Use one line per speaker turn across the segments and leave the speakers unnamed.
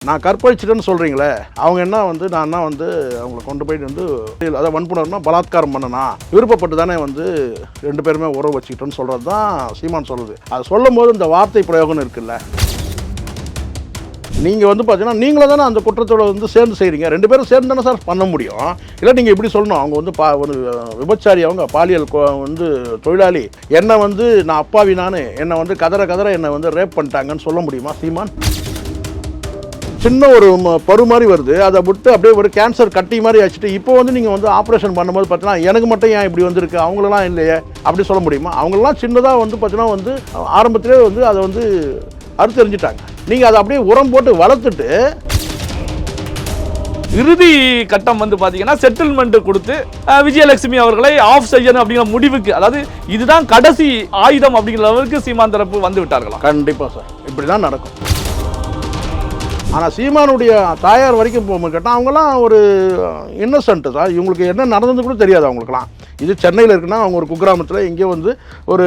நான் கற்பழிச்சிட்டேன்னு சொல்கிறீங்களே, அவங்க என்ன வந்து நான் என்ன வந்து அவங்கள கொண்டு போயிட்டு வந்து அதை வன்புணர்னா பலாத்காரம் பண்ணனா, விருப்பப்பட்டு தானே வந்து 2 பேருமே உறவு வச்சுக்கிட்டோன்னு சொல்கிறது தான் சீமான் சொல்லுது. அது சொல்லும் போது இந்த வார்த்தை பிரயோகம் இருக்குல்ல, நீங்கள் வந்து பார்த்தீங்கன்னா நீங்களே தானே அந்த குற்றத்தோட வந்து சேர்ந்து செய்கிறீங்க. 2 பேரும் சேர்ந்து தானே சார் பண்ண முடியும். இல்லை நீங்கள் இப்படி சொல்லணும், அவங்க வந்து ஒரு விபச்சாரி, அவங்க பாலியல் வந்து தொழிலாளி, என்னை வந்து நான் அப்பாவி, என்னை வந்து கதற என்னை வந்து ரேப் பண்ணிட்டாங்கன்னு சொல்ல முடியுமா சீமான்? சின்ன ஒரு பரு மாதிரி வருது, அதை விட்டு அப்படியே ஒரு கேன்சர் கட்டி மாதிரி ஆச்சுட்டு இப்போ வந்து நீங்கள் வந்து ஆப்ரேஷன் பண்ணும்போது பார்த்தீங்கன்னா எனக்கு மட்டும் ஏன் இப்படி வந்திருக்கு, அவங்களெல்லாம் இல்லையே அப்படி சொல்ல முடியுமா? அவங்களெல்லாம் சின்னதாக வந்து பார்த்தீங்கன்னா வந்து ஆரம்பத்திலே வந்து அதை வந்து அறுத்தெறிஞ்சிட்டாங்க. நீங்கள் அதை அப்படியே உரம் போட்டு வளர்த்துட்டு
இறுதி கட்டம் வந்து பார்த்தீங்கன்னா செட்டில்மெண்ட் கொடுத்து விஜயலட்சுமி அவர்களை ஆஃப் செய்யணும் அப்படிங்கிற முடிவுக்கு, அதாவது இதுதான் கடைசி ஆயுதம் அப்படிங்கிற அளவுக்கு சீமான் தரப்பு வந்து விட்டார்களா?
கண்டிப்பாக சார், இப்படி தான் நடக்கும். ஆனால் சீமானுடைய தாயார் வரைக்கும் போகும்போது கேட்டால் அவங்களாம் ஒரு இன்னசென்ட்டு தான், இவங்களுக்கு என்ன நடந்தது கூட தெரியாது அவங்களுக்குலாம். இது சென்னையில் இருக்குன்னா அவங்க ஒரு குக்கிராமத்தில் இங்கே வந்து ஒரு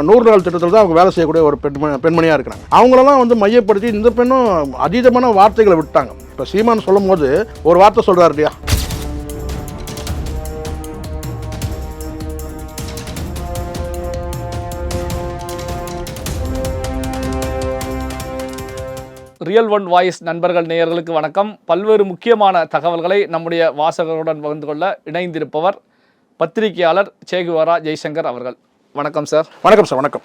100 நாள் திட்டத்தில் தான் அவங்க வேலை செய்யக்கூடிய ஒரு பெண்மணியாக இருக்கிறாங்க. அவங்களெல்லாம் வந்து மையப்படுத்தி இந்த பெண்ணும் அதீதமான வார்த்தைகளை விட்டாங்க. இப்போ சீமான் சொல்லும் போது ஒரு வார்த்தை சொல்கிறார் இல்லையா,
ரியல் ஒன் வாய்ஸ் நண்பர்கள் நேயர்களுக்கு வணக்கம். பல்வேறு முக்கியமான தகவல்களை நம்முடைய வாசகர்களுடன் பகிர்ந்து கொள்ள இணைந்திருப்பவர் பத்திரிகையாளர் சேகுவாரா ஜெய்சங்கர் அவர்கள். வணக்கம் சார்.
வணக்கம் சார். வணக்கம்.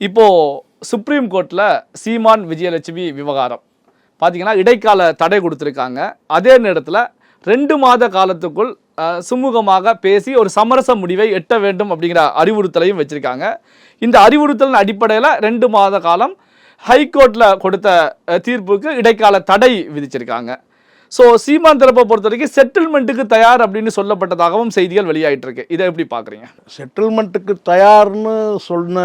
இப்போது சுப்ரீம் கோர்ட்டில் சீமான் விஜயலட்சுமி விவகாரம் பார்த்தீங்கன்னா இடைக்கால தடை கொடுத்துருக்காங்க. அதே நேரத்தில் 2 மாத காலத்துக்குள் சுமூகமாக பேசி ஒரு சமரச முடிவை எட்ட வேண்டும் அப்படிங்கிற அறிவுறுத்தலையும் வச்சுருக்காங்க. இந்த அறிவுறுத்தலின் அடிப்படையில் 2 மாத காலம் ஹைகோர்ட்டில் கொடுத்த தீர்ப்புக்கு இடைக்கால தடை விதிச்சிருக்காங்க. ஸோ சீமான் தரப்பை பொறுத்த வரைக்கும் செட்டில்மெண்ட்டுக்கு தயார் அப்படின்னு சொல்லப்பட்டதாகவும் செய்திகள் வெளியாகிட்டு இருக்கு. இதை எப்படி பார்க்குறீங்க?
செட்டில்மெண்ட்டுக்கு தயார்னு சொன்ன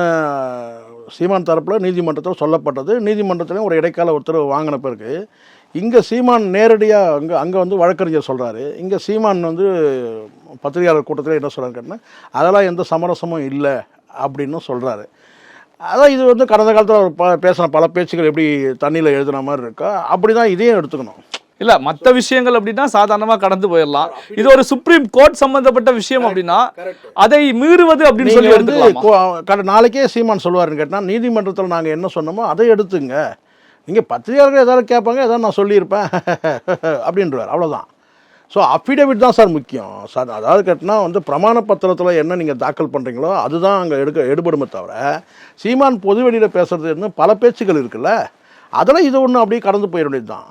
சீமான் தரப்பில் நீதிமன்றத்தில் சொல்லப்பட்டது. நீதிமன்றத்திலையும் ஒரு இடைக்கால உத்தரவு வாங்கின பிறகு இங்கே சீமான் நேரடியாக அங்கே வந்து வழக்கறிஞர் சொல்கிறாரு, இங்கே சீமான் வந்து பத்திரிகையாளர் கூட்டத்தில் என்ன சொல்கிறாரு கேட்டால் அதெல்லாம் எந்த சமரசமும் இல்லை அப்படின்னு சொல்கிறாரு. அதான் இது வந்து கடந்த காலத்தில் பேசின பல பேச்சுகள் எப்படி தண்ணியில் எழுதுன மாதிரி இருக்கோ அப்படி தான் இதையும் எடுத்துக்கணும்.
இல்லை, மற்ற விஷயங்கள் அப்படின்னா சாதாரணமாக கடந்து போயிடலாம். இது ஒரு சுப்ரீம் கோர்ட் சம்பந்தப்பட்ட விஷயம் அப்படின்னா அதை மீறுவது அப்படின்னு சொல்லி
வந்து நாளைக்கே சீமான் சொல்லுவாருன்னு கேட்டால் நீதிமன்றத்தில் நாங்கள் என்ன சொன்னோமோ அதை எடுத்துங்க, நீங்கள் பத்திரிகையாளர்கள் ஏதாவது கேட்பாங்க, ஏதாவது நான் சொல்லியிருப்பேன் அப்படின்றவார், அவ்வளோதான். ஸோ அஃபிடேவிட் தான் சார் முக்கியம் சார். அதாவது கேட்டினா வந்து பிரமாண பத்திரத்தில் என்ன நீங்கள் தாக்கல் பண்ணுறீங்களோ அதுதான் அங்கே எடுபடுமே தவிர சீமான் பொதுவெளியில் பேசுகிறது பல பேச்சுக்கள் இருக்குல்ல, அதெல்லாம் இது ஒன்று அப்படியே கடந்து போயிட வேண்டியது தான்.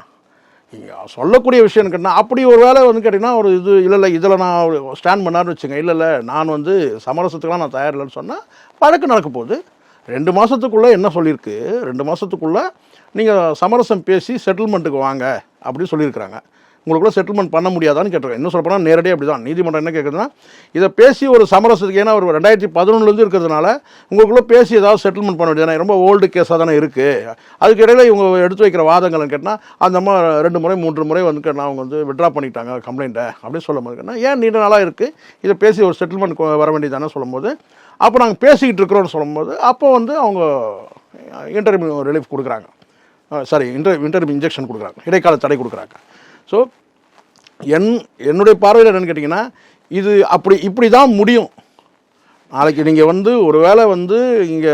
சொல்லக்கூடிய விஷயம் கேட்டால் அப்படி ஒரு வேலை வந்து கேட்டிங்கன்னா ஒரு இது இல்லை இதில் நான் ஸ்டாண்ட் பண்ணாருன்னு வச்சுங்க, இல்லை நான் வந்து சமரசத்துக்கெலாம் நான் தயார் இல்லைன்னு சொன்னால் வழக்கு நடக்க போகுது. 2 மாதத்துக்குள்ளே என்ன சொல்லியிருக்கு, 2 மாதத்துக்குள்ளே நீங்கள் சமரசம் பேசி செட்டில்மெண்ட்டுக்கு வாங்க அப்படின்னு சொல்லியிருக்கிறாங்க. உங்களுக்குள்ள செட்டில்மெண்ட் பண்ண முடியாதான்னு கேட்டிருக்கேன். இன்னும் சொல்ல போனால் நேரடியாக அப்படி தான் நீதிமன்றம் என்ன கேட்குதுன்னா இதை பேசி ஒரு சமரசத்துக்கு, ஏன்னா ஒரு 2011 இருக்கிறதுனால உங்களுக்குள்ளே பேசி ஏதாவது செட்டில்மெண்ட் பண்ண வேண்டியது, ரொம்ப ஓல்டு கேஸாக தானே இருக்குது. அதுக்கு இடையில இவங்க எடுத்து வைக்கிற வாதங்கள்னு கேட்டால் அந்த அம்மா 2 முறை 3 முறை வந்து கேட்டால் அவங்க வந்து விட்ரா பண்ணிட்டாங்க கம்ப்ளைண்ட்டை அப்படின்னு சொல்லும் போது கேட்டால் ஏன் நீண்ட நாளாக இருக்குது, இதை பேசி ஒரு செட்டில்மெண்ட் வர வேண்டியதானே சொல்லும்போது அப்போ நாங்கள் பேசிக்கிட்டு இருக்கிறோன்னு சொல்லும்போது அப்போ வந்து அவங்க இன்டர்வியூ ரிலீஃப் கொடுக்குறாங்க, சாரி இன்டர்வியூ இன்ஜெக்ஷன் கொடுக்குறாங்க, இடைக்கால தடை கொடுக்குறாங்க. ஸோ என்னுடைய பார்வையில் என்னென்னு கேட்டிங்கன்னா இது இப்படி தான் முடியும். நாளைக்கு நீங்கள் வந்து ஒரு வேளை வந்து இங்கே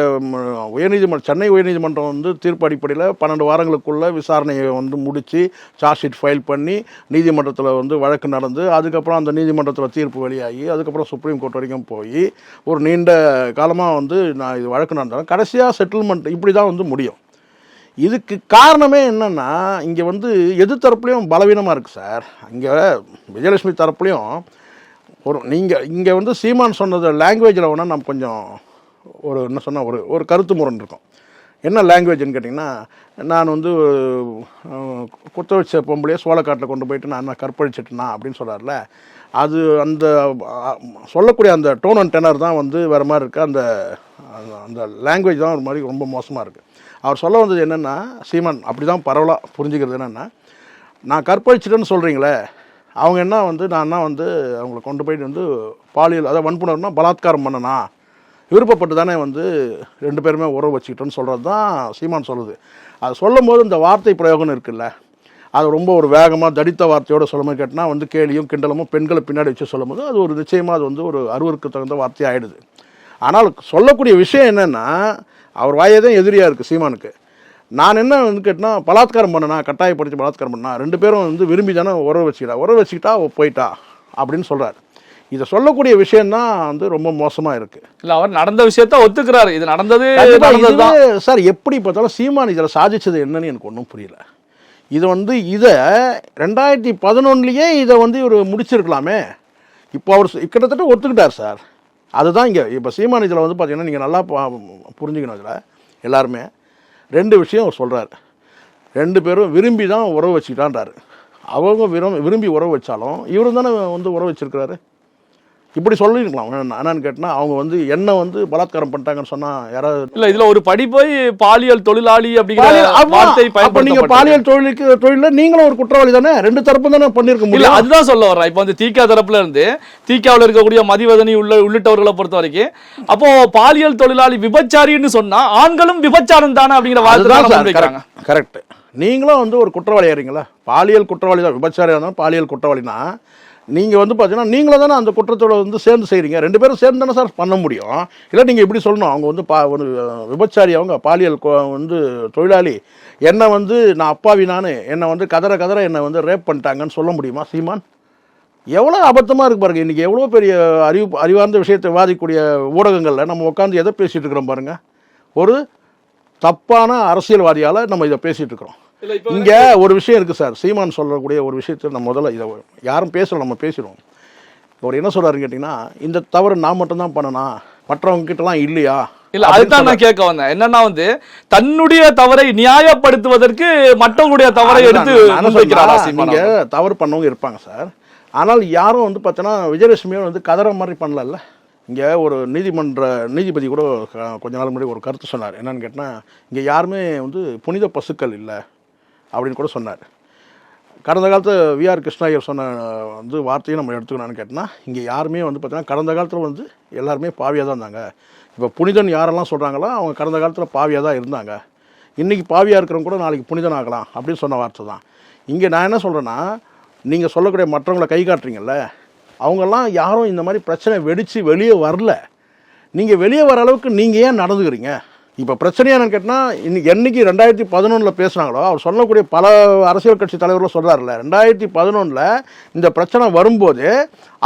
சென்னை உயர்நீதிமன்றம் வந்து தீர்ப்பு அடிப்படையில் 12 வாரங்களுக்குள்ளே விசாரணையை வந்து முடித்து சார்ஜ் ஷீட் ஃபைல் பண்ணி நீதிமன்றத்தில் வந்து வழக்கு நடந்து அதுக்கப்புறம் அந்த நீதிமன்றத்தில் தீர்ப்பு வெளியாகி அதுக்கப்புறம் சுப்ரீம் கோர்ட் வரைக்கும் போய் ஒரு நீண்ட காலமாக வந்து நான் இது வழக்கு நடந்தாலும் கடைசியாக செட்டில்மெண்ட் இப்படி தான் வந்து முடியும். இதுக்கு காரணமே என்னென்னா இங்கே வந்து எது தரப்புலையும் பலவீனமாக இருக்குது சார். இங்கே விஜயலட்சுமி தரப்புலையும் நீங்கள் இங்கே வந்து சீமான் சொன்னது லாங்குவேஜில் வேணால் நம்ம கொஞ்சம் என்ன சொன்னால் ஒரு கருத்து முரண் இருக்கும். என்ன லாங்குவேஜ்னு கேட்டிங்கன்னா நான் வந்து குத்த வச்ச பொம்பளையே சோளக்காட்டில் கொண்டு போயிட்டு நான் கற்பழிச்சிட்டேனா அப்படின்னு சொல்கிறார்ல, அது அந்த சொல்லக்கூடிய அந்த டோன் அண்ட் டெனர் தான் வந்து வேறு மாதிரி இருக்குது. அந்த லாங்குவேஜ் தான் ஒரு மாதிரி ரொம்ப மோசமாக இருக்குது. அவர் சொல்ல வந்தது என்னென்னா சீமான் அப்படி தான் பரவலாக புரிஞ்சுக்கிறது என்னென்னா நான் கற்பழிச்சிட்டேன்னு சொல்கிறீங்களே, அவங்க என்ன வந்து நான் வந்து அவங்கள கொண்டு போயிட்டு வந்து பாலியல் அதை வன்புணர்னா பலாத்காரம் பண்ணனா, விருப்பப்பட்டு தானே வந்து 2 பேருமே உறவு வச்சுக்கிட்டோன்னு சொல்கிறது தான் சீமான் சொல்லுது. அது சொல்லும் போது இந்த வார்த்தை பிரயோகம் இருக்குல்ல, அது ரொம்ப ஒரு வேகமாக தடித்த வார்த்தையோடு சொல்லும்போது கேட்டால் வந்து கேலியும் கிண்டலமும் பெண்களை பின்னாடி வச்சு சொல்லும்போது அது ஒரு நிச்சயமாக அது வந்து ஒரு அருவருக்கு தகுந்த வார்த்தையாக ஆகிடுது. ஆனால் சொல்லக்கூடிய விஷயம் என்னென்னா, அவர் வாயே தான் எதிரியாக இருக்குது சீமானுக்கு. நான் என்ன வந்து கேட்டால் பலாத்காரம் பண்ணனா, கட்டாயப்படுத்தி பலாத்காரம் பண்ணா, 2 பேரும் வந்து விரும்பி தானே உறவு வச்சுக்கிட்டா போயிட்டா அப்படின்னு சொல்கிறார். இதை சொல்லக்கூடிய விஷயம்தான் வந்து ரொம்ப மோசமாக இருக்குது.
இல்லை, அவர் நடந்த விஷயத்த ஒத்துக்கிறாரு, இது நடந்தது
சார். எப்படி பார்த்தாலும் சீமான் இதில் சாதிச்சது என்னன்னு எனக்கு ஒன்றும் புரியல. இது வந்து இதை 2011 இதை வந்து இவர் முடிச்சிருக்கலாமே. இப்போ அவர் கிட்டத்தட்ட ஒத்துக்கிட்டார் சார். அதுதான் இங்கே இப்போ சீமான் இதில் வந்து பார்த்தீங்கன்னா நீங்கள் நல்லா புரிஞ்சுக்கணும். இதில் எல்லாருமே 2 விஷயம் அவர் சொல்கிறாரு. 2 பேரும் விரும்பி தான் உறவு வச்சுக்கிட்டான்றாரு. அவங்க விரும்பி உறவு வச்சாலும் இவரும் தானே வந்து உறவு வச்சிருக்கிறாரு. இப்படி சொல்லியிருக்கலாம். என்னன்னு கேட்டால் அவங்க வந்து என்ன வந்து பலாத்காரம் பண்ணிட்டாங்கன்னு சொன்னால் யாராவது
இல்லை, இதில் ஒரு படி போய் பாலியல் தொழிலாளி அப்படிங்கிற வார்த்தை
அப்போ நீங்கள் பாலியல் தொழிலில் நீங்களும் ஒரு குற்றவாளி தானே. 2 தரப்பு தானே பண்ணியிருக்க முடியும்.
அதுதான் சொல்ல வர்றேன். இப்போ வந்து திக தரப்புல இருந்து திகாவில் இருக்கக்கூடிய மதிவதனி உள்ளிட்டவர்களை பொறுத்த வரைக்கும் அப்போ பாலியல் தொழிலாளி விபச்சாரின்னு சொன்னா ஆண்களும் விபச்சாரம் தானே அப்படிங்கிற வார்த்தை.
கரெக்ட். நீங்களும் வந்து ஒரு குற்றவாளி ஆறீங்களா? பாலியல் குற்றவாளி தான். விபச்சாரியாக இருந்தாலும் பாலியல் குற்றவாளினா நீங்கள் வந்து பார்த்தீங்கன்னா நீங்களும் தானே அந்த குற்றத்தோட வந்து சேர்ந்து செய்கிறீங்க. 2 பேரும் சேர்ந்து தானே சார் பண்ண முடியும். இல்லை நீங்கள் இப்படி சொல்லணும், அவங்க வந்து ஒரு விபச்சாரி, அவங்க பாலியல் வந்து தொழிலாளி, என்னை வந்து நான் அப்பாவி, என்னை வந்து கதற என்னை வந்து ரேப் பண்ணிட்டாங்கன்னு சொல்ல முடியுமா சீமான்? எவ்வளோ அபத்தமாக இருக்கு பாருங்கள். இன்றைக்கி எவ்வளோ பெரிய அறிவார்ந்த விஷயத்தை விவாதிக்கக்கூடிய ஊடகங்களில் நம்ம உட்காந்து எதை பேசிகிட்டு இருக்கிறோம் பாருங்கள். ஒரு தப்பான அரசியல்வாதியால் நம்ம இதை பேசிகிட்டு இருக்கிறோம். இங்கே ஒரு விஷயம் இருக்குது சார். சீமான் சொல்லக்கூடிய ஒரு விஷயத்தை நம்ம முதல்ல இதை யாரும் பேசல, நம்ம பேசிடுவோம். அவர் என்ன சொல்கிறாருன்னு கேட்டிங்கன்னா, இந்த தவறு நான் மட்டும்தான் பண்ணனா, மற்றவங்க கிட்டலாம் இல்லையா?
இல்ல, அதுதான் நான் கேட்க வந்தேன். என்னன்னா வந்து தன்னுடைய தவறை நியாயப்படுத்துவதற்கு மற்றவங்களுடைய தவறை எடுத்து
நீங்க தவறு பண்ணவங்க இருப்பாங்க சார். ஆனால் யாரும் வந்து பார்த்தோன்னா விஜயலட்சுமியை வந்து கதற மாதிரி பண்ணல. இங்கே ஒரு நீதிபதி கூட கொஞ்ச நாள் முன்னாடி ஒரு கருத்து சொன்னார். என்னன்னு கேட்டால், இங்கே யாருமே வந்து புனித பசுக்கள் இல்லை அப்படின்னு கூட சொன்னார். கடந்த காலத்து விஆர் கிருஷ்ணய்யர் சொன்ன வந்து வார்த்தையும் நம்ம எடுத்துக்கணும்னு கேட்டோம்னா, இங்கே யாருமே வந்து பார்த்தீங்கன்னா கடந்த காலத்தில் வந்து எல்லாருமே பாவியாக தான் இருந்தாங்க. இப்போ புனிதன் யாரெல்லாம் சொல்கிறாங்களோ அவங்க கடந்த காலத்தில் பாவியாக தான் இருந்தாங்க. இன்றைக்கி பாவியாக இருக்கிறவங்க கூட நாளைக்கு புனிதன் ஆகலாம் அப்படின்னு சொன்ன வார்த்தை தான். இங்கே நான் என்ன சொல்கிறேன்னா, நீங்கள் சொல்லக்கூடிய மற்றவங்களை கை காட்டுறீங்கல்ல, அவங்கெல்லாம் யாரும் இந்த மாதிரி பிரச்சனை வெடித்து வெளியே வரல. நீங்கள் வெளியே வர அளவுக்கு நீங்கள் ஏன் நடந்துக்கிறீங்க? இப்போ பிரச்சனையானு கேட்டால், என்னைக்கு 2011 பேசுனாங்களோ அவர் சொல்லக்கூடிய பல அரசியல் கட்சி தலைவர்களும் சொல்கிறார்ல, 2011 இந்த பிரச்சனை வரும்போது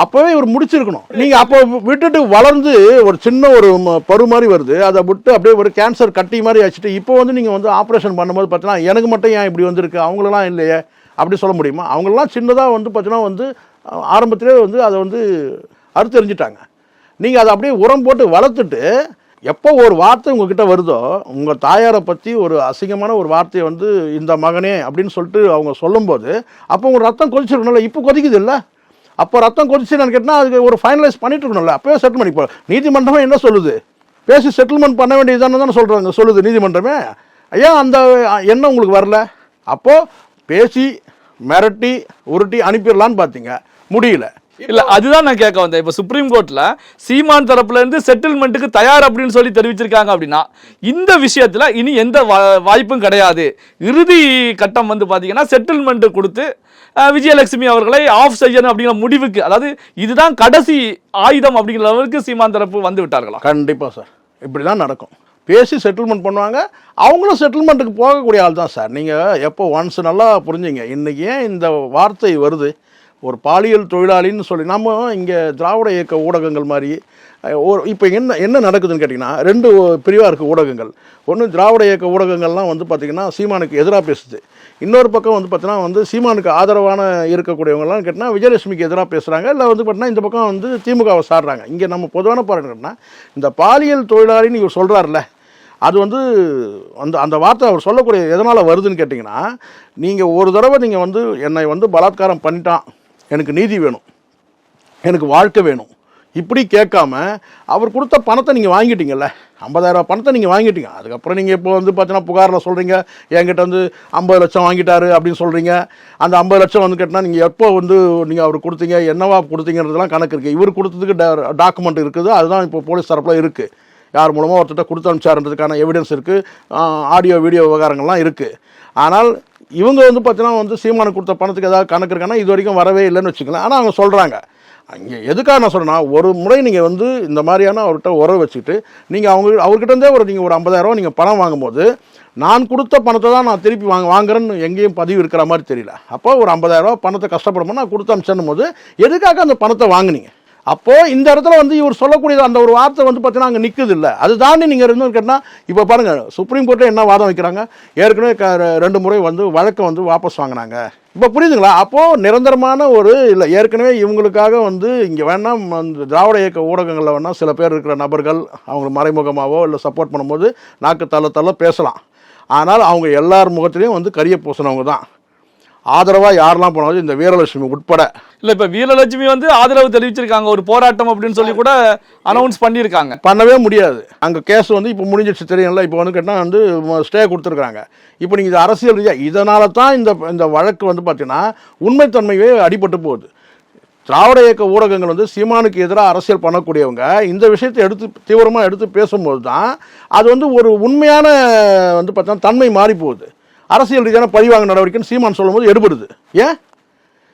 அப்போவே இவர் முடிச்சிருக்கணும். நீங்கள் அப்போ விட்டுட்டு வளர்ந்து ஒரு சின்ன ஒரு பரு மாதிரி வருது, அதை விட்டு அப்படியே ஒரு கேன்சர் கட்டி மாதிரி வச்சுட்டு இப்போ வந்து நீங்கள் வந்து ஆப்ரேஷன் பண்ணும்போது பார்த்தீங்கன்னா எனக்கு மட்டும் ஏன் இப்படி வந்திருக்கு, அவங்களெல்லாம் இல்லையே அப்படி சொல்ல முடியுமா? அவங்களெல்லாம் சின்னதாக வந்து பார்த்தீங்கன்னா வந்து ஆரம்பத்திலே வந்து அதை வந்து அறுத்தெறிஞ்சிட்டாங்க. நீங்கள் அதை அப்படியே உரம் போட்டு வளர்த்துட்டு எப்போ ஒரு வார்த்தை உங்ககிட்ட வருதோ, உங்கள் தாயாரை பற்றி ஒரு அசிங்கமான ஒரு வார்த்தையை வந்து இந்த மகனே அப்படின்னு சொல்லிட்டு அவங்க சொல்லும்போது அப்போ உங்கள் ரத்தம் கொதிச்சிருக்கணும்ல. இப்போ கொதிக்குது இல்லை? அப்போ ரத்தம் கொதிச்சுன்னு கேட்டால் அதுக்கு ஒரு ஃபைனலைஸ் பண்ணிட்டு இருக்கணும்ல. அப்போயே செட்டில்மெண்ட். இப்போ நீதிமன்றமே என்ன சொல்லுது? பேசி செட்டில்மெண்ட் பண்ண வேண்டியதுதானே தானே சொல்கிறாங்க, சொல்லுது நீதிமன்றமே. ஐயா அந்த எண்ணம் உங்களுக்கு வரல? அப்போது பேசி மிரட்டி உருட்டி அனுப்பிடலான்னு பார்த்தீங்க, முடியல.
இல்ல, அதுதான் நான் கேட்க வந்தேன். இப்ப சுப்ரீம் கோர்ட்ல சீமான் தரப்புல இருந்து செட்டில்மெண்ட்டுக்கு தயார் அப்படின்னு சொல்லி தெரிவிச்சிருக்காங்க. அப்படின்னா இந்த விஷயத்துல இனி எந்த வாய்ப்பும் கிடையாது. இறுதி கட்டம் வந்து பாத்தீங்கன்னா செட்டில்மெண்ட் கொடுத்து விஜயலட்சுமி அவர்களை ஆஃப் செய்யணும் அப்படிங்கிற முடிவுக்கு, அதாவது இதுதான் கடைசி ஆயுதம் அப்படிங்கிற அளவுக்கு சீமான் தரப்பு வந்து விட்டார்களா?
கண்டிப்பா சார், இப்படிதான் நடக்கும். பேசி செட்டில்மெண்ட் பண்ணுவாங்க. அவங்களும் செட்டில்மெண்ட்டுக்கு போகக்கூடிய ஆள் தான் சார். நீங்கள் எப்போ ஒன்ஸ் நல்லா புரிஞ்சுங்க. இன்றைக்கி ஏன் இந்த வார்த்தை வருது? ஒரு பாலியல் தொழிலாளின்னு சொல்லி நம்ம இங்கே திராவிட இயக்க ஊடகங்கள் மாதிரி இப்போ என்ன நடக்குதுன்னு கேட்டிங்கன்னா, 2 பிரிவாக இருக்குது ஊடகங்கள். ஒன்று திராவிட இயக்க ஊடகங்கள்லாம் வந்து பார்த்திங்கன்னா சீமானுக்கு எதிராக பேசுது. இன்னொரு பக்கம் வந்து பார்த்தீங்கன்னா வந்து சீமானுக்கு ஆதரவான இருக்கக்கூடியவங்கலாம் கேட்டால் விஜயலட்சுமிக்கு எதிராக பேசுகிறாங்க. இல்லை வந்து பார்த்தீங்கன்னா இந்த பக்கம் வந்து திமுகவை சாடுறாங்க. இங்கே நம்ம பொதுவான பாருங்கன்னா, இந்த பாலியல் தொழிலாளின்னு இவர் சொல்கிறார்ல, அது வந்து அந்த வார்த்தை அவர் சொல்லக்கூடிய எதனால் வருதுன்னு கேட்டிங்கன்னா, நீங்கள் ஒரு தடவை நீங்கள் வந்து என்னை வந்து பலாத்காரம் பண்ணிட்டான், எனக்கு நீதி வேணும், எனக்கு வாழ்க்கை வேணும், இப்படி கேட்காம அவர் கொடுத்த பணத்தை நீங்கள் வாங்கிட்டீங்கல்ல, 50,000 பணத்தை நீங்கள் வாங்கிட்டீங்க. அதுக்கப்புறம் நீங்கள் இப்போ வந்து பார்த்தீங்கன்னா புகாரில் சொல்கிறீங்க என்கிட்ட வந்து 50 லட்சம் வாங்கிட்டாரு அப்படின்னு சொல்கிறீங்க. அந்த 50 லட்சம் வந்து கேட்டால் நீங்கள் எப்போ வந்து நீங்கள் அவர் கொடுத்தீங்க, என்னவா கொடுத்தீங்கிறதுலாம் கணக்கு இருக்குது. இவர் கொடுத்ததுக்கு டாக்குமெண்ட் இருக்குது. அதுதான் இப்போ போலீஸ் தரப்பில் இருக்குது. யார் மூலமாக ஒருத்தட்ட கொடுத்து அனுப்பிச்சாருன்றதுக்கான எவிடன்ஸ் இருக்குது. ஆடியோ வீடியோ விவகாரங்கள்லாம் இருக்குது. ஆனால் இவங்க வந்து பார்த்தீங்கன்னா வந்து சீமானுக்கு கொடுத்த பணத்துக்கு ஏதாவது கணக்கு இருக்கான்னா இது வரைக்கும் வரவே இல்லைன்னு வச்சுக்கலாம். ஆனால் அவங்க சொல்கிறாங்க. அங்கே எதுக்காக நான் சொல்கிறேன்னா, ஒரு முறை நீங்கள் வந்து இந்த மாதிரியான அவர்கிட்ட உறவு வச்சுக்கிட்டு நீங்கள் அவர்கிட்டருந்தே நீங்கள் ஒரு 50,000 நீங்கள் பணம் வாங்கும்போது நான் கொடுத்த பணத்தை தான் நான் திருப்பி வாங்குறேன்னு எங்கேயும் பதிவு இருக்கிற மாதிரி தெரியல. அப்போ ஒரு 50,000 பணத்தை கஷ்டப்படும் நான் கொடுத்து அனுப்பிச்சேன்னும் போது எதுக்காக அந்த பணத்தை வாங்குனீங்க? அப்போது இந்த இடத்துல வந்து இவர் சொல்லக்கூடியது அந்த ஒரு வார்த்தை வந்து பார்த்தீங்கன்னா அங்கே நிற்குது இல்லை. அது தாண்டி நீங்கள் இன்னும் கேட்டால் இப்போ பாருங்கள், சுப்ரீம் கோர்ட்டில் என்ன வாதம் வைக்கிறாங்க, ஏற்கனவே 2 முறை வந்து வழக்கை வந்து வாபஸ் வாங்கினாங்க. இப்போ புரியுதுங்களா? அப்போது நிரந்தரமான ஒரு இல்லை, ஏற்கனவே இவங்களுக்காக வந்து இங்கே வேணால் அந்த திராவிட இயக்க ஊடகங்களில் வேணால் சில பேர் இருக்கிற நபர்கள் அவங்க மறைமுகமாகவோ இல்லை சப்போர்ட் பண்ணும்போது நாக்கு தள்ள பேசலாம். ஆனால் அவங்க எல்லார் முகத்திலையும் வந்து கரிய பூசினவங்க தான். ஆதரவாக யாரெல்லாம் போனாலும் இந்த வீரலட்சுமி உட்பட
இல்லை, இப்போ வீரலட்சுமி வந்து ஆதரவு தெரிவிச்சிருக்காங்க, ஒரு போராட்டம் அப்படின்னு சொல்லி கூட அனௌன்ஸ் பண்ணியிருக்காங்க.
பண்ணவே முடியாது. அங்கே கேஸ் வந்து இப்போ முடிஞ்சிடுச்சு தெரியும்ல. இப்போ வந்து கேட்டால் வந்து ஸ்டே கொடுத்துருக்குறாங்க. இப்போ நீங்கள் இது அரசியல் ரீதியாக இதனால தான் இந்த வழக்கு வந்து பார்த்தீங்கன்னா உண்மைத்தன்மையே அடிபட்டு போகுது. திராவிட இயக்க ஊடகங்கள் வந்து சீமானுக்கு எதிராக அரசியல் பண்ணக்கூடியவங்க இந்த விஷயத்தை தீவிரமாக எடுத்து பேசும்போது தான் அது வந்து ஒரு உண்மையான வந்து பார்த்தீங்கன்னா தன்மை மாறி போகுது. அரசியல் ரீதியான பழிவாங்க நடவடிக்கைன்னு சீமான் சொல்லும்போது எடுபடுது. ஏன்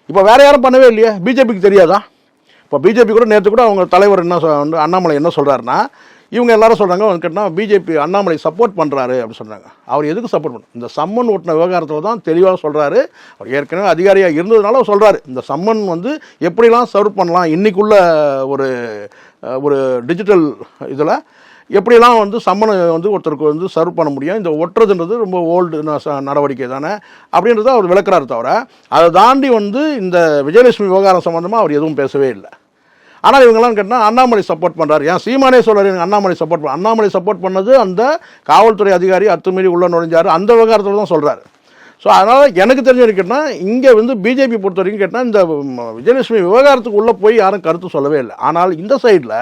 இப்போ வேற யாரும் பண்ணவே இல்லையா? பிஜேபிக்கு தெரியாதா? இப்போ பிஜேபி கூட நேற்று கூட அவங்க தலைவர் என்ன வந்து அண்ணாமலை என்ன சொல்கிறாருன்னா, இவங்க எல்லாரும் சொல்கிறாங்க வந்து கேட்டால் பிஜேபி அண்ணாமலை சப்போர்ட் பண்ணுறாரு அப்படின்னு சொல்கிறாங்க. அவர் எதுக்கு சப்போர்ட் பண்ண? இந்த சம்மன் ஓட்டின விவகாரத்தில் தான் தெளிவாக சொல்கிறாரு. அவர் ஏற்கனவே அதிகாரியாக இருந்ததுனால சொல்கிறாரு, இந்த சம்மன் வந்து எப்படிலாம் சர்வ் பண்ணலாம், இன்றைக்குள்ள ஒரு டிஜிட்டல் இதில் எப்படிலாம் வந்து சம்மனை வந்து ஒருத்தருக்கு வந்து சர்வ் பண்ண முடியும், இந்த ஒட்டுறதுன்றது ரொம்ப ஓல்டு நடவடிக்கை தானே அப்படின்றத அவர் விளக்குறாரு. தவிர அதை தாண்டி வந்து இந்த விஜயலட்சுமி விவகாரம் சம்மந்தமாக அவர் எதுவும் பேசவே இல்லை. ஆனால் இவங்கெல்லாம் கேட்டால் அண்ணாமலை சப்போர்ட் பண்ணுறாரு. ஏன் சீமானே சொல்கிறார் அண்ணாமலை சப்போர்ட் பண்ணது அந்த காவல்துறை அதிகாரி அத்துமீறி உள்ள நுழைஞ்சார் அந்த விவகாரத்தில் தான் சொல்கிறாரு. ஸோ அதனால் எனக்கு தெரிஞ்ச வரைக்கும் கேட்டால் இங்கே வந்து பிஜேபி பொறுத்த வரைக்கும் கேட்டால் இந்த விஜயலட்சுமி விவகாரத்துக்கு உள்ளே போய் யாரும் கருத்து சொல்லவே இல்லை. ஆனால் இந்த சைடில்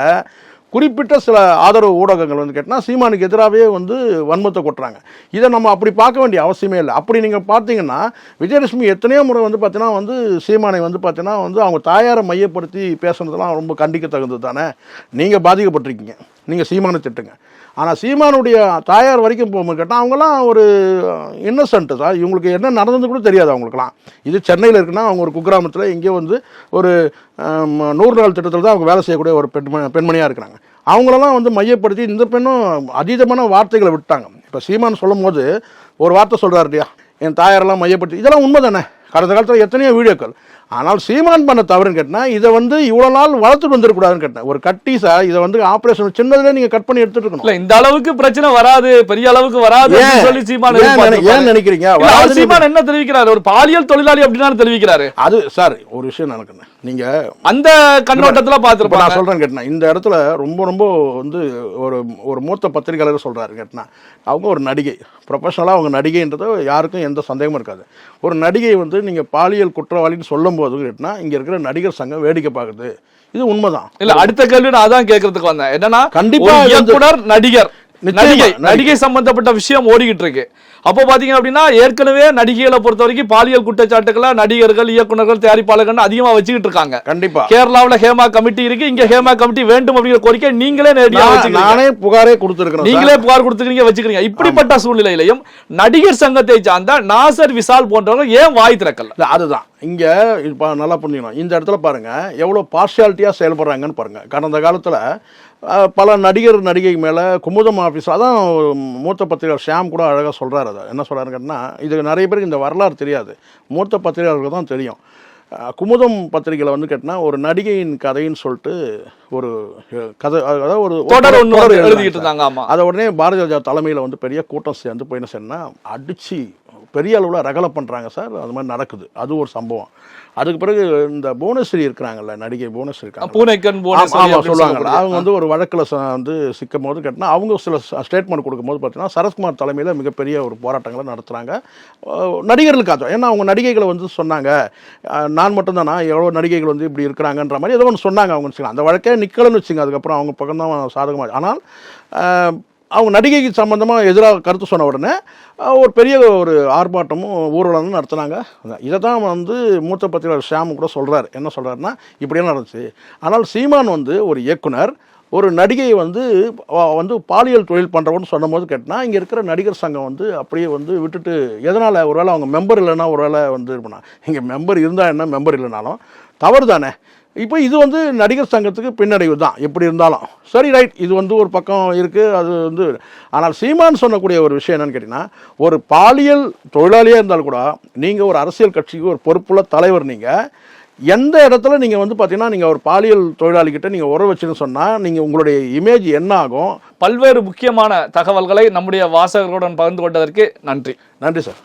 குறிப்பிட்ட சில ஆதரவு ஊடகங்கள் வந்து கேட்டால் சீமானுக்கு எதிராகவே வந்து வன்மத்தை கொட்டுறாங்க. இதை நம்ம அப்படி பார்க்க வேண்டிய அவசியமே இல்லை. அப்படி நீங்கள் பார்த்தீங்கன்னா விஜயலட்சுமி எத்தனையோ முறை வந்து பார்த்தீங்கன்னா வந்து சீமானை வந்து பார்த்தீங்கன்னா வந்து அவங்க தாயாரை மையப்படுத்தி பேசுனதெல்லாம் ரொம்ப கண்டிக்க தகுந்தது தானே. நீங்கள் பாதிக்கப்பட்டிருக்கீங்க, நீங்கள் சீமானை திட்டுங்க. ஆனால் சீமானுடைய தாயார் வரைக்கும் போகும்போது கேட்டால் அவங்களாம் ஒரு இன்னசென்ட்டு தான். இவங்களுக்கு என்ன நடந்தது கூட தெரியாது அவங்களுக்குலாம். இது சென்னையில் இருக்குன்னா அவங்க ஒரு குக்கிராமத்தில் எங்கேயோ வந்து ஒரு 100 நாள் திட்டத்தில் தான் அவங்க வேலை செய்யக்கூடிய ஒரு பெண்மணியாக இருக்கிறாங்க. அவங்களெல்லாம் வந்து மையப்படுத்தி இந்த பெண்ணும் அதீதமான வார்த்தைகளை விட்டாங்க. இப்போ சீமான் சொல்லும் போது ஒரு வார்த்தை சொல்கிறார் இல்லையா, என் தாயாரெல்லாம் மையப்படுத்தி, இதெல்லாம் உண்மை தானே. கடந்த காலத்தில் எத்தனையோ வீடியோக்கள். ஆனால் சீமான் பண்ண தவறுன்னு கேட்டால் இதை வந்து இவ்வளோ நாள் வளர்த்துட்டு வந்துடக்கூடாதுன்னு கேட்டேன். ஒரு கட்டி சார் இதை வந்து ஆப்ரேஷன் சின்னதுல நீங்கள் கட் பண்ணி எடுத்துட்டு இருக்கணும்.
இந்த அளவுக்கு பிரச்சனை வராது, பெரிய அளவுக்கு வராது சொல்லி சீமான்
ஏன் நினைக்கிறீங்க?
சீமான் என்ன தெரிவிக்கிறாரு? ஒரு பாலியல் தொழிலாளி அப்படின்னு தெரிவிக்கிறாரு.
அது சார் ஒரு விஷயம் நடக்குது. நீங்க அந்த
கண்ணோட்டத்தில் பார்த்துருப்போம்.
நான் சொல்றேன் கேட்டேன், இந்த இடத்துல ரொம்ப ரொம்ப வந்து ஒரு மூத்த பத்திரிகையாளர் சொல்றாரு கேட்டேன், அவங்க ஒரு நடிகை, ப்ரொஃபஷனலாக அவங்க நடிகைன்றது யாருக்கும் எந்த சந்தேகமும் இருக்காது. ஒரு நடிகை வந்து நீங்க பாலியல் குற்றவாளின்னு சொல்லும் போது கேட்டா இங்க இருக்கிற நடிகர் சங்கம் வேடிக்கை பார்க்குது. இது உண்மைதான்.
இல்ல அடுத்த கேள்வி நான் அதான் கேட்கறதுக்கு வந்தேன். என்னன்னா
கண்டிப்பா
இயக்குனர் நடிகை சம்பந்தப்பட்ட விஷயம் ஓடிக்கிட்டு இருக்கு. அப்போ பாத்தீங்க அப்படின்னா ஏற்கனவே நடிகைகளை பொறுத்த வரைக்கும் பாலியல் குற்றச்சாட்டுகளை நடிகர்கள், இயக்குநர்கள், தயாரிப்பாளர்கள் அதிகமா வச்சுக்கிட்டு இருக்காங்க.
கண்டிப்பா
கேரளாவில் ஹேமா கமிட்டி இருக்கு, இங்க ஹேமா கமிட்டி வேண்டும் அப்படிங்கிற கோரிக்கை நீங்களே
நானே புகாரே கொடுத்திருக்கேன்,
நீங்களே புகார் கொடுத்துக்கிறீங்க வச்சுக்கிறீங்க. இப்படிப்பட்ட சூழ்நிலையிலையும் நடிகர் சங்கத்தை சார்ந்த நாசர் விசால் போன்றவங்க ஏன் வாய் திறக்கல?
அதுதான் இங்க நல்லா புரிஞ்சுக்கணும். இந்த இடத்துல பாருங்க எவ்வளவு பார்ஷியாலிட்டியா செயல்படுறாங்கன்னு பாருங்க. கடந்த காலத்துல பல நடிகை மேலே குமுதம் ஆஃபீஸ், அதான் மூத்த பத்திரிகையாளர் ஷியாம் கூட அழகாக சொல்கிறார். அதை என்ன சொல்கிறாருன்னு கேட்டால், இது நிறைய பேருக்கு இந்த வரலாறு தெரியாது, மூத்த பத்திரிகையாளருக்கு தான் தெரியும். குமுதம் பத்திரிகையில் வந்து கேட்டால் ஒரு நடிகையின் கதைன்னு சொல்லிட்டு ஒரு கதை, அதாவது ஒரு
தொடர் எழுதிக்கிட்டு இருந்தாங்க.
அதை உடனே பாரதிய ஜனதா தலைமையில் வந்து பெரிய கூட்டம் சேர்ந்து போய் என்ன செய்யணும்னா அடித்து பெரிய அளவில் ரகலை பண்ணுறாங்க சார். அது மாதிரி நடக்குது. அது ஒரு சம்பவம். அதுக்கு பிறகு இந்த புவனேஸ்வரி இருக்கிறாங்கல்ல, நடிகை புவனேஸ்வரி சொல்லுவாங்கல்ல, அவங்க வந்து ஒரு வழக்கில் வந்து சிக்கும் போது கேட்டால் அவங்க சில ஸ்டேட்மெண்ட் கொடுக்கும்போது பார்த்தீங்கன்னா சரத்குமார் தலைமையில் மிகப்பெரிய ஒரு போராட்டங்களை நடத்துகிறாங்க நடிகர்களுக்காக. ஏன்னா அவங்க நடிகைகளை வந்து சொன்னாங்க, நான் மட்டும்தானா எவ்வளோ நடிகைகள் வந்து இப்படி இருக்கிறாங்கன்ற மாதிரி ஏதோ ஒன்று சொன்னாங்க. அவங்க அந்த வழக்கே நிற்கலன்னு வச்சுங்க. அதுக்கப்புறம் அவங்க பக்கம் தான் சாதகமாக. ஆனால் அவங்க நடிகைக்கு சம்பந்தமாக எதிராக கருத்து சொன்ன உடனே ஒரு பெரிய ஒரு ஆர்ப்பாட்டமும் ஊர்வலமும் நடத்துனாங்க. இதை தான் வந்து மூத்த பத்திரிகையாளர் ஷியாம் கூட சொல்கிறார். என்ன சொல்கிறாருன்னா இப்படியெல்லாம் நடந்துச்சு. ஆனால் சீமான் வந்து ஒரு இயக்குனர், ஒரு நடிகை வந்து பாலியல் தொழில் பண்ணுறவன்னு சொன்னபோது கேட்டால் இங்கே இருக்கிற நடிகர் சங்கம் வந்து அப்படியே வந்து விட்டுட்டு, எதனால் ஒருவேளை அவங்க மெம்பர் இல்லைன்னா ஒருவேளை வந்து இருப்பா, இங்கே மெம்பர் இருந்தால் என்ன மெம்பர் இல்லைனாலும் தவறு தானே. இப்போ இது வந்து நடிகர் சங்கத்துக்கு பின்னடைவு தான் எப்படி இருந்தாலும். சரி, ரைட், இது வந்து ஒரு பக்கம் இருக்குது. அது வந்து ஆனால் சீமான் சொன்னக்கூடிய ஒரு விஷயம் என்னன்னு கேட்டிங்கன்னா, ஒரு பாலியல் தொழிலாளியாக இருந்தாலும் கூட நீங்கள் ஒரு அரசியல் கட்சிக்கு ஒரு பொறுப்புள்ள தலைவர், நீங்கள் எந்த இடத்துல நீங்கள் வந்து பார்த்தீங்கன்னா நீங்கள் ஒரு பாலியல் தொழிலாளிகிட்ட நீங்கள் உறவு வச்சுன்னு சொன்னால் நீங்கள் உங்களுடைய இமேஜ் என்ன ஆகும்.
பல்வேறு முக்கியமான தகவல்களை நம்முடைய வாசகர்களுடன் பகிர்ந்து கொண்டதற்கு நன்றி.
நன்றி சார்.